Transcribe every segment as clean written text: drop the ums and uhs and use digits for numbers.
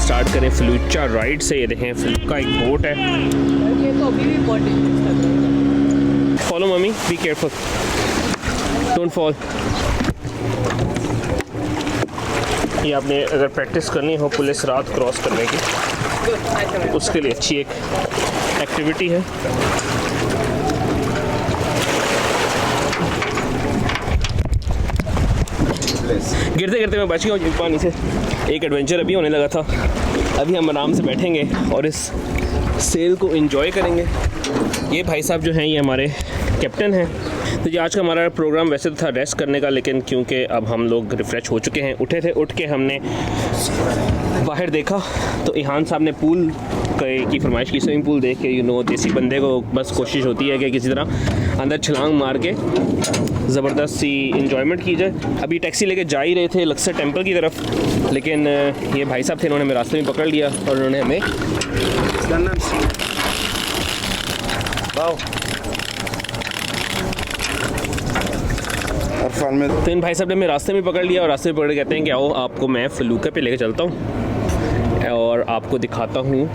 Start करें फलूचा ride से। ये देखें फलूका एक बोट है। ये तो अभी भी बहुत डेंजरस लग रहा है। Follow mummy, be careful, don't fall. ये आपने अगर प्रैक्टिस करनी हो पुलिस रात क्रॉस करने की, उसके लिए अच्छी एक एक्टिविटी है। गिरते गिरते मैं बच गया हूँ पानी से। एक एडवेंचर अभी होने लगा था। अभी हम आराम से बैठेंगे और इस सेल को एंजॉय करेंगे। ये भाई साहब जो हैं ये हमारे कैप्टन हैं। तो ये आज का हमारा प्रोग्राम वैसे तो था रेस्ट करने का, लेकिन क्योंकि अब हम लोग रिफ़्रेश हो चुके हैं, उठे थे, उठ के हमने बाहर देखा तो इहान साहब ने पूल की फरमाइश की। स्विमिंग पूल देख के देसी बंदे को बस कोशिश होती है कि किसी तरह अंदर छलांग मार के ज़बरदस्त सी इंजॉयमेंट की जाए। अभी टैक्सी लेके जा ही रहे थे लक्सर टेम्पल की तरफ, लेकिन ये भाई साहब थे, इन्होंने हमें रास्ते में पकड़ लिया और उन्होंने हमें तो इन भाई साहब ने हमें रास्ते में पकड़ लिया और रास्ते में पकड़ के कहते हैं कि आओ आपको मैं फलूका पे लेके चलता हूँ और आपको दिखाता हूँ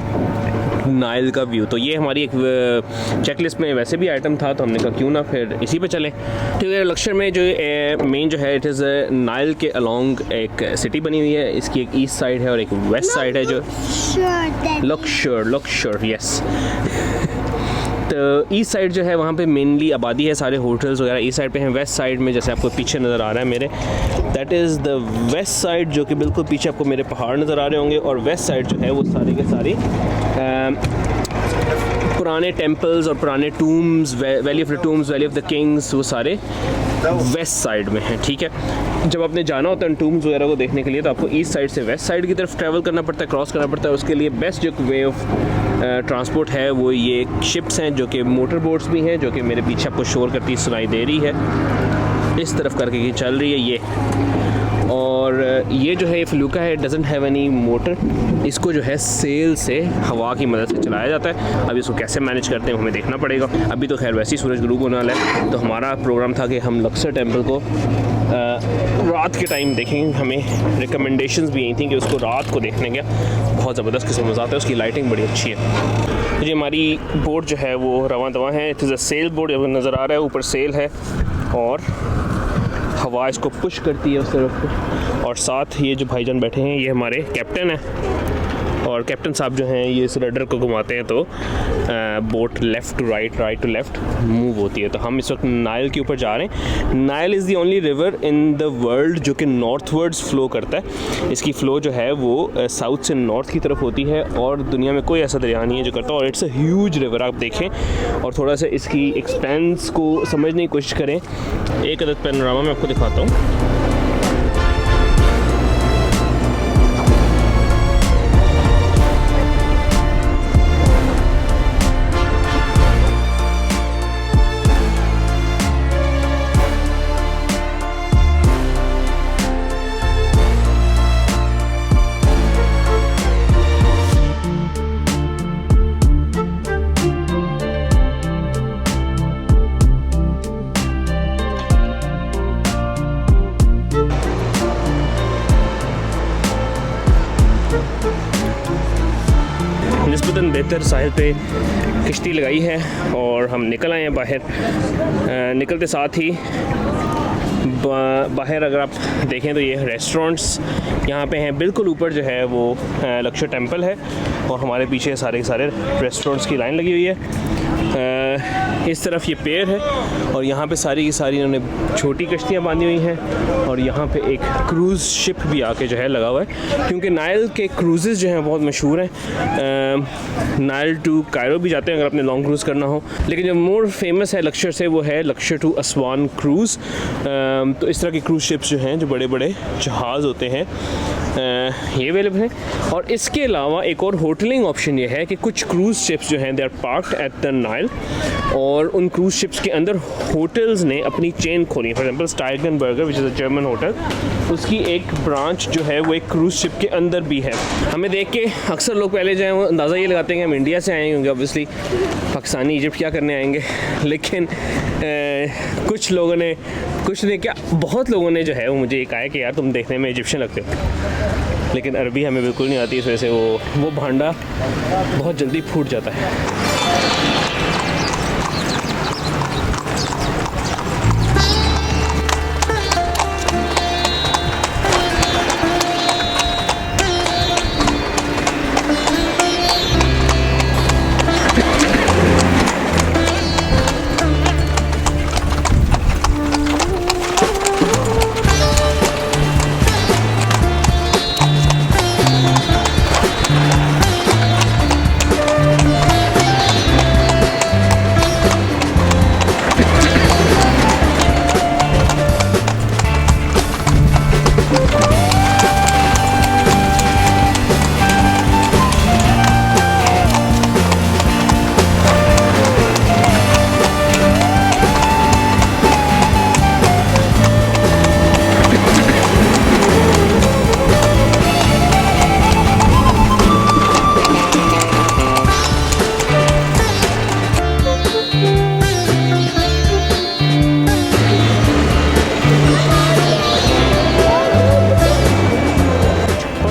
नाइल का व्यू। तो ये हमारी एक चेकलिस्ट में वैसे भी आइटम था, तो हमने कहा क्यों ना फिर इसी पे चलें। ठीक है, लक्सर में जो मेन जो है इट इज़ नाइल के अलोंग एक सिटी बनी हुई है। इसकी एक ईस्ट साइड है और एक वेस्ट साइड है जो लक्सर यस। तो ईस्ट साइड जो है वहाँ पे मेनली आबादी है, सारे होटल्स वगैरह ईस्ट साइड पे हैं। वेस्ट साइड में जैसे आपको पीछे नज़र आ रहा है मेरे, that is the west side, जो कि बिल्कुल पीछे आपको मेरे पहाड़ नज़र आ रहे होंगे। और वेस्ट साइड जो है वो सारे के सारी पुराने टेम्पल्स और पुराने tombs, valley of the tombs, valley of the Kings, वो सारे वेस्ट साइड में हैं। ठीक है, जब आपने जाना होता है टूम्स वगैरह को देखने के लिए तो आपको ईस्ट साइड से वेस्ट साइड की तरफ ट्रैवल करना पड़ता है, क्रॉस करना पड़ता है। उसके लिए बेस्ट जो वे ऑफ ट्रांसपोर्ट है वो ये शिप्स हैं, जो कि मोटर बोट्स भी हैं, जो कि मेरे पीछे आपको शोर करती सुनाई दे रही है। इस तरफ करके ये चल रही है ये, और ये जो है ये फलूका है, डजंट हैव एनी मोटर। इसको जो है सेल से हवा की मदद से चलाया जाता है। अब इसको कैसे मैनेज करते हैं हमें देखना पड़ेगा। अभी तो खैर वैसे ही सूरज गुरूब होने वाला है, तो हमारा प्रोग्राम था कि हम लक्सर टेम्पल को रात के टाइम देखेंगे। हमें रिकमेंडेशंस भी यही थी कि उसको रात को देखने का बहुत ज़बरदस्त किस्म मज़ा आता है, उसकी लाइटिंग बड़ी अच्छी है। तो ये हमारी बोट जो है वो रवां दवा है। It is a sail boat, नज़र आ रहा है ऊपर सेल है और हवा इसको पुश करती है उस तरफ को। और साथ ये जो भाईजान बैठे हैं ये हमारे कैप्टन हैं, और कैप्टन साहब जो हैं ये इस रडर को घुमाते हैं तो boat left to right, right to left move होती है। तो हम इस वक्त नाइल के ऊपर जा रहे हैं। Nile is the only river in the world जो कि नॉर्थवर्ड्स फ़्लो करता है। इसकी फ़्लो जो है वो साउथ से नॉर्थ की तरफ होती है और दुनिया में कोई ऐसा दरिया नहीं है जो करता है। और इट्स अ ह्यूज रिवर, आप देखें और थोड़ा सा इसकी एक्सपेंस को समझने की कोशिश करें। एक अदद पैनोरामा मैं आपको दिखाता हूँ। निस्बतन बेहतर साहिल पे किश्ती लगाई है और हम निकल आए हैं बाहर। निकलते साथ ही बाहर अगर आप देखें तो ये रेस्टोरेंट्स यहाँ पे हैं। बिल्कुल ऊपर जो है वो लक्सर टेम्पल है और हमारे पीछे सारे के सारे रेस्टोरेंट्स की लाइन लगी हुई है। इस तरफ ये पेड़ है और यहाँ पे सारी की सारी इन्होंने छोटी कश्तियाँ बांधी हुई हैं और यहाँ पे एक क्रूज़ शिप भी आके जो है लगा हुआ है, क्योंकि नाइल के क्रूज़ेज़ जो हैं बहुत मशहूर हैं। नाइल टू कायरो भी जाते हैं अगर आपने लॉन्ग क्रूज़ करना हो, लेकिन जो मोर फेमस है लक्सर से वो है लक्सर टू असवान क्रूज़। तो इस तरह की क्रूज़ शिप्स जो हैं, जो बड़े बड़े जहाज़ होते हैं, ये अवेलेबल हैं। और इसके अलावा एक और होटलिंग ऑप्शन ये है कि कुछ क्रूज़ शिप्स जो हैं they are parked at the Nile, और उन क्रूज़ शिप्स के अंदर होटल्स ने अपनी चेन खोली। For example Steigenberger which is a German hotel, उसकी एक ब्रांच जो है वो एक क्रूज़ शिप के अंदर भी है। हमें देख के अक्सर लोग पहले जो है वो अंदाज़ा ये लगाते हैं कि हम इंडिया से आए होंगे, ऑब्वियसली पाकिस्तानी इजिप्ट क्या करने आएंगे, लेकिन कुछ लोगों ने कुछ नहीं, क्या बहुत लोगों ने जो है वो मुझे ये कहा है कि यार तुम देखने में इजिप्शियन लगते हो, लेकिन अरबी हमें बिल्कुल नहीं आती, इस वजह से वो भांडा बहुत जल्दी फूट जाता है।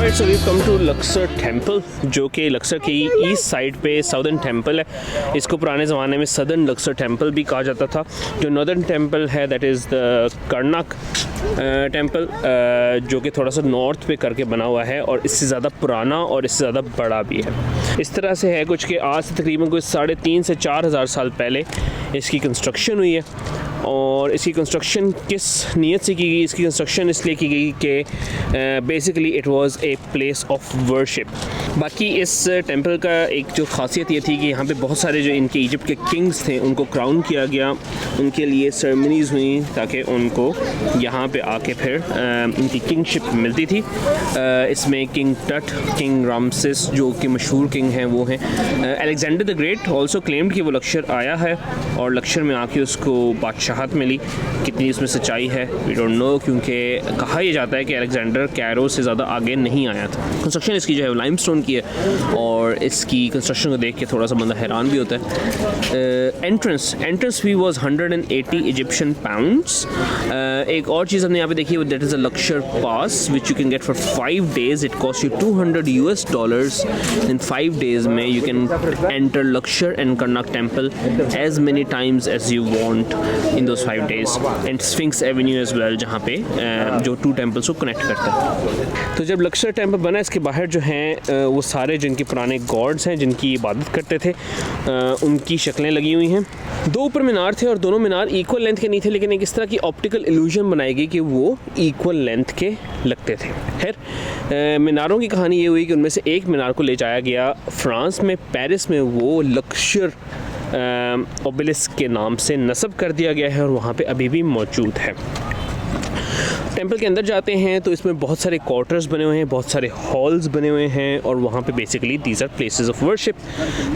So we come to Luxor temple, जो कि लक्सर की ईस्ट साइड पे साउदर्न टेम्पल है। इसको पुराने ज़माने में सदर्न लक्सर टेम्पल भी कहा जाता था। जो नॉर्दर्न टेम्पल है that is the Konark temple, जो कि थोड़ा सा नॉर्थ पे करके बना हुआ है और इससे ज़्यादा पुराना और इससे ज़्यादा बड़ा भी है। इस तरह से है कुछ कि आज से तकरीबन कोई 3,500 से 4,000 साल पहले इसकी कंस्ट्रक्शन हुई है। और इसकी कंस्ट्रक्शन किस नीयत से की गई? इसकी कंस्ट्रक्शन इसलिए की गई कि basically it was a place of worship. बाकी इस टेंपल का एक जो खासियत ये थी कि यहाँ पे बहुत सारे जो इनके इजिप्ट के किंग्स थे उनको क्राउन किया गया, उनके लिए सेरेमनीज़ हुई ताकि उनको यहाँ पे आके फिर उनकी किंगशिप मिलती थी। इसमें किंग टट, किंग रामसेस जो कि मशहूर किंग हैं वो हैं। Alexander the great also claimed कि वो लक्सर आया है और लक्सर में आके उसको बादशाहत मिली। कितनी इसमें सच्चाई है वी डोंट नो, क्योंकि कहा यह जाता है कि अलेक्जेंडर कैरो से ज़्यादा आगे नहीं आया था। कंस्ट्रक्शन इसकी जो है लाइमस्टोन की है और इसकी कंस्ट्रक्शन को देख के थोड़ा सा बंदा हैरान भी होता है। Entrance fee was 180 Egyptian pounds. एक और चीज़ हमने यहाँ पे देखी है, that is a Luxor pass which you can get for 5 days। It cost you $200 in 5 days में you can enter Luxor and Karnak temple as many times as you want in those 5 days। And Sphinx avenue as well, जहाँ पे जो 2 temples को connect करता है। तो जब Laksar temple बना, इसके बाहर जो हैं वो सारे जिनके पुराने गॉड्स हैं जिनकी इबादत करते थे उनकी शक्लें लगी हुई हैं। 2 ऊपर मीनार थे और दोनों मीनार इक्वल लेंथ के नहीं थे, लेकिन एक इस तरह की ऑप्टिकल इल्यूजन बनाई गई कि वो इक्वल लेंथ के लगते थे। खैर मीनारों की कहानी ये हुई कि उनमें से एक मीनार को ले जाया गया फ्रांस में, पेरिस में वो लक्सर ओबेलिस्क के नाम से नस्ब कर दिया गया है और वहाँ पे अभी भी मौजूद है। टेंपल के अंदर जाते हैं तो इसमें बहुत सारे क्वार्टर्स बने हुए हैं, बहुत सारे हॉल्स बने हुए हैं और वहाँ पे basically these are places of worship.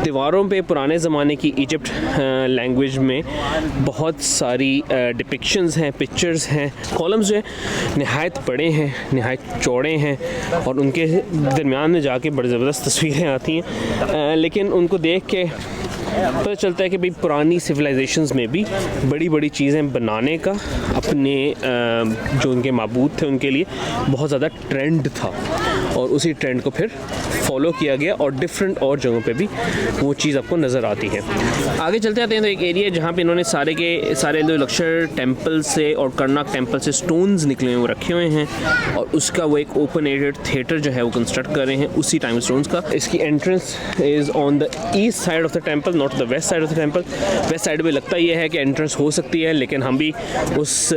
दीवारों पे पुराने ज़माने की इजिप्ट लैंग्वेज में बहुत सारी डिपिक्शंस हैं, पिक्चर्स हैं। कॉलम्स जो हैं नहायत बड़े हैं, नहायत चौड़े हैं और उनके दरमियान में जाके बड़ी ज़बरदस्त तस्वीरें आती हैं, लेकिन उनको देख के पता चलता है कि भाई पुरानी सिविलाइजेशंस में भी बड़ी बड़ी चीज़ें बनाने का अपने जो उनके माबूद थे उनके लिए बहुत ज़्यादा ट्रेंड था और उसी ट्रेंड को फिर फॉलो किया गया और डिफरेंट और जगहों पे भी वो चीज़ आपको नज़र आती है। आगे चलते आते हैं तो एक एरिया जहाँ पे इन्होंने सारे के सारे लक्सर टेम्पल से और कर्नाक टेम्पल से स्टोन्स निकले हुए वो रखे हुए हैं और उसका वो एक ओपन एडेड थिएटर जो है वो कंस्ट्रक्ट कर रहे हैं उसी टाइम स्टोन्स का। इसकी entrance is on the east side of the temple, not the west side of the temple. West side में लगता यह है कि एंट्रेंस हो सकती है, लेकिन हम भी उस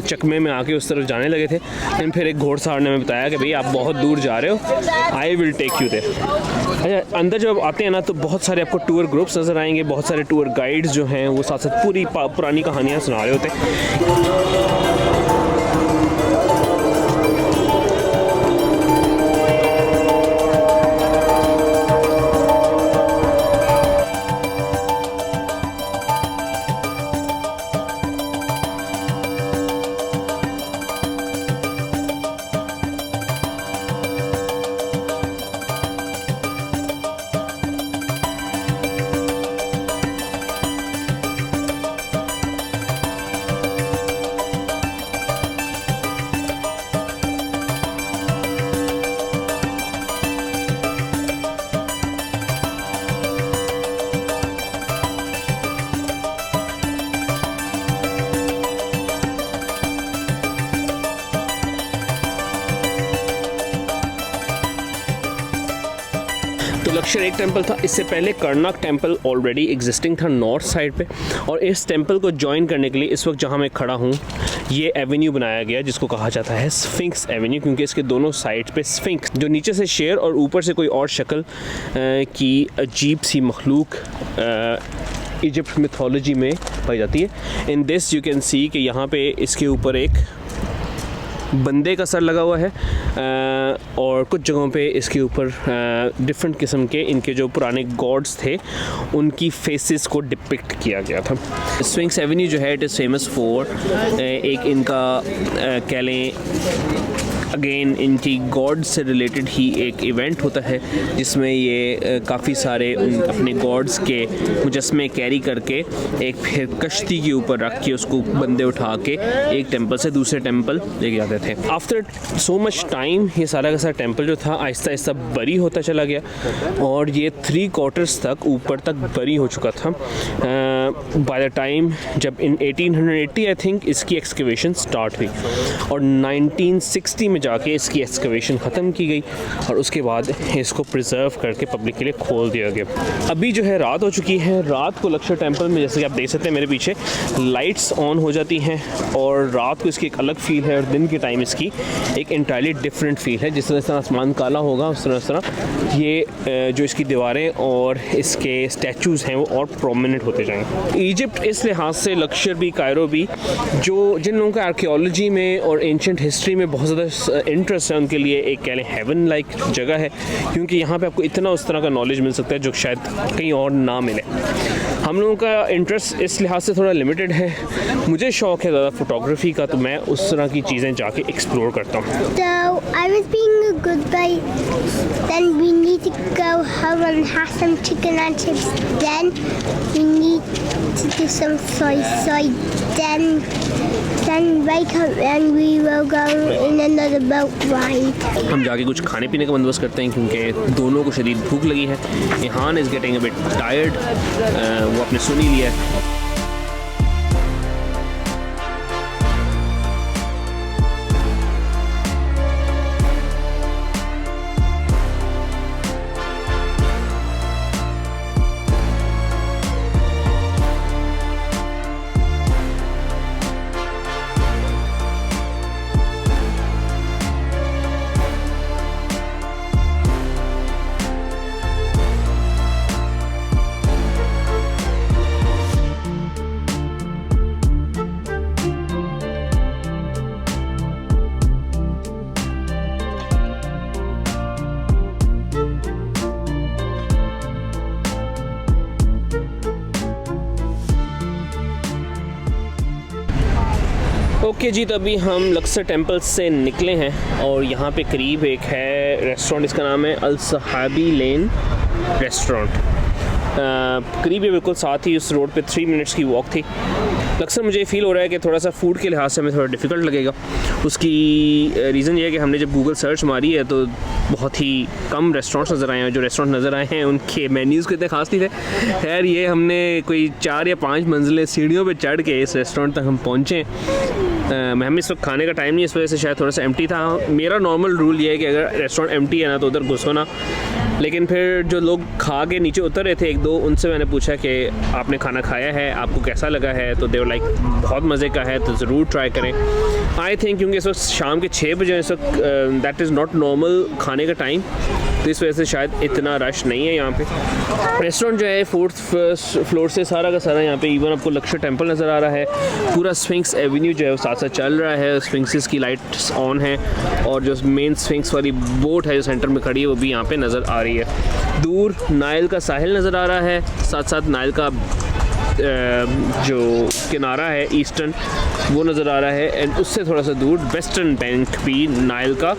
चकमे में आके उस तरफ जाने लगे थे, लेकिन फिर एक घोड़सवार ने हमें बताया कि भाई आप बहुत दूर जा रहे हो, I will take you there. अच्छा, अंदर जब आते हैं ना तो बहुत सारे आपको टूर ग्रुप्स नज़र आएंगे, बहुत सारे टूर गाइड्स जो हैं वो साथ साथ पूरी पुरानी कहानियाँ सुना रहे होते हैं। तो लक्षर एक टेंपल था। इससे पहले कर्नाक टेंपल ऑलरेडी एग्जिस्टिंग था नॉर्थ साइड पे, और इस टेंपल को ज्वाइन करने के लिए इस वक्त जहाँ मैं खड़ा हूँ ये एवेन्यू बनाया गया जिसको कहा जाता है स्फिंक्स एवेन्यू, क्योंकि इसके दोनों साइड पे स्फिंक्स जो नीचे से शेर और ऊपर से कोई और शक्ल की अजीब सी मखलूक इजिप्ट मिथोलॉजी में पाई जाती है। In this you can see कि यहाँ पे इसके ऊपर एक बंदे का सर लगा हुआ है और कुछ जगहों पे इसके ऊपर डिफरेंट किस्म के इनके जो पुराने गॉड्स थे उनकी फेसेस को डिपिक्ट किया गया था। स्फिंक्स एवेन्यू जो है इट इज़ फेमस फॉर एक इनका कह लें अगेन इनकी गॉड से रिलेटेड ही एक इवेंट होता है जिसमें ये काफ़ी सारे अपने गॉड्स के मुजस्मे कैरी करके एक फिर कश्ती के ऊपर रख के उसको बंदे उठा के एक टेंपल से दूसरे टेंपल लेके जाते थे। आफ्टर सो मच टाइम ये सारा का सारा टेंपल जो था आहिस्ता आहिस्ता बरी होता चला गया और ये 3 क्वार्टर्स तक ऊपर तक बरी हो चुका था। बाय द टाइम जब इन 1880 आई थिंक इसकी एक्सकवेशन स्टार्ट हुई और 1960 में जाके इसकी एक्सकवेशन ख़त्म की गई और उसके बाद इसको प्रिजर्व करके पब्लिक के लिए खोल दिया गया। अभी जो है रात हो चुकी है। रात को लक्षर टेंपल में जैसे कि आप देख सकते हैं मेरे पीछे लाइट्स ऑन हो जाती हैं और रात को इसकी एक अलग फील है और दिन के टाइम इसकी एक इंटायरली डिफरेंट फील है। जिस तरह आसमान काला होगा उस तरह ये जो इसकी दीवारें और इसके स्टैचूज़ हैं वो और प्रोमिनेंट होते जाएंगे। इजिप्ट इस लिहाज से लक्षर भी कायरो भी जो जिन लोगों का आर्कियोलॉजी में और एंशेंट हिस्ट्री में बहुत ज़्यादा इंटरेस्ट है उनके लिए एक कह लें हेवन लाइक जगह है, क्योंकि यहाँ पे आपको इतना उस तरह का नॉलेज मिल सकता है जो शायद कहीं और ना मिले। हम लोगों का इंटरेस्ट इस लिहाज से थोड़ा लिमिटेड है। मुझे शौक़ है ज़्यादा फोटोग्राफी का, तो मैं उस तरह की चीज़ें जाके एक्सप्लोर करता हूँ। So I was being a good boy. Then we need to go home and have some chicken and chips. Then we need to do some soy. Then wake up and we will go in another boat ride. हम जाके कुछ खाने पीने का बंदोबस्त करते हैं क्योंकि दोनों को शदीद भूख लगी है। Ihan is getting a bit tired, वो अपने सुन ही लिया है। ओके जी, तो अभी हम लक्सर टेंपल से निकले हैं और यहाँ पे करीब एक है रेस्टोरेंट, इसका नाम है अल सहाबी लेन रेस्टोरेंट। करीब है बिल्कुल साथ ही उस रोड पे 3 मिनट्स की वॉक थी। लक्सर मुझे फील हो रहा है कि थोड़ा सा फूड के लिहाज से हमें थोड़ा डिफ़िकल्ट लगेगा। उसकी रीज़न ये है कि हमने जब गूगल सर्च मारी है तो बहुत ही कम रेस्टोरेंट्स नज़र आए हैं। जो रेस्टोरेंट नज़र आए हैं उनके मेन्यूज़ को इतने खास नहीं थे। खैर ये हमने कोई 4 या 5 मंजिलें सीढ़ियों पे चढ़ के इस रेस्टोरेंट तक हम पहुँचे। हमें इस वक्त खाने का टाइम नहीं, इस वजह से शायद थोड़ा सा एम्प्टी था। मेरा नॉर्मल रूल ये है कि अगर रेस्टोरेंट एम्प्टी है ना तो उधर घुसो ना। लेकिन फिर जो लोग खा के नीचे उतर रहे थे 1-2, उनसे मैंने पूछा कि आपने खाना खाया है, आपको कैसा लगा है, तो दे वर लाइक बहुत मज़े का है, तो ज़रूर ट्राई करें। आई थिंक क्योंकि इस वक्त शाम के 6 बजे, इस वक्त दैट इज़ नॉट नॉर्मल खाने का टाइम, तो इस वजह से शायद इतना रश नहीं है यहाँ पे। रेस्टोरेंट जो है 4th फ्लोर से सारा का सारा यहाँ पे इवन आपको लक्ष्य टेंपल नज़र आ रहा है। पूरा स्फिंक्स एवेन्यू जो है वो साथ साथ चल रहा है। स्फिंक्सेस की लाइट्स ऑन है और जो मेन स्फिंक्स वाली बोट है जो सेंटर में खड़ी है वो भी यहाँ पे नज़र आ रही है। दूर नाइल का साहिल नज़र आ रहा है, साथ साथ नाइल का जो किनारा है ईस्टर्न वो नज़र आ रहा है, एंड उससे थोड़ा सा दूर वेस्टर्न बैंक भी नाइल का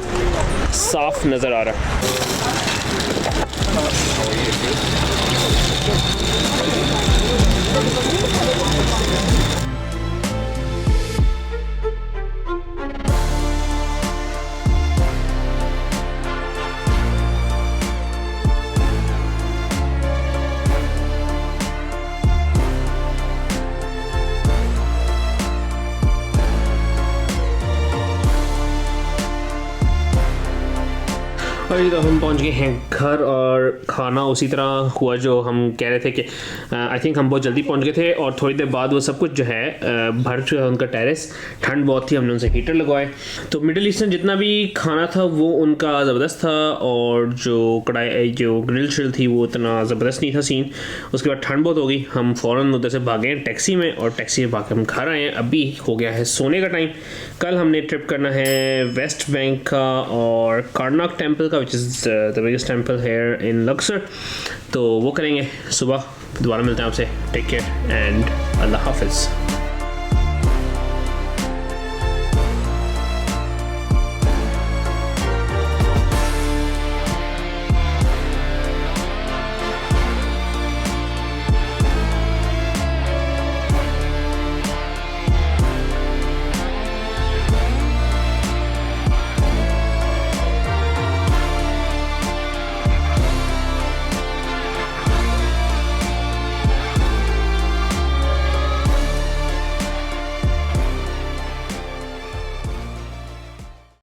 साफ नज़र आ रहा है। और ये तो हम पहुंच गए हैं घर और खाना उसी तरह हुआ जो हम कह रहे थे कि आई थिंक हम बहुत जल्दी पहुंच गए थे और थोड़ी देर बाद वो सब कुछ जो है भर चुका है उनका टेरेस। ठंड बहुत थी, हमने उनसे हीटर लगवाए। तो मिडिल ईस्टर्न जितना भी खाना था वो उनका ज़बरदस्त था और जो कढ़ाई जो ग्रिल शिल थी वो इतना ज़बरदस्त नहीं था सीन। उसके बाद ठंड बहुत हो गई, हम फ़ौरन उधर से भागे टैक्सी में और टैक्सी में भाग हम घर आए हैं। अभी हो गया है सोने का टाइम। कल हमने ट्रिप करना है वेस्ट बैंक का और कार्नाक टेम्पल का, which is the biggest temple here in Laksar. तो वो करेंगे सुबह। दोबारा मिलते हैं आपसे। टेक केयर एंड अल्लाह हाफिज़।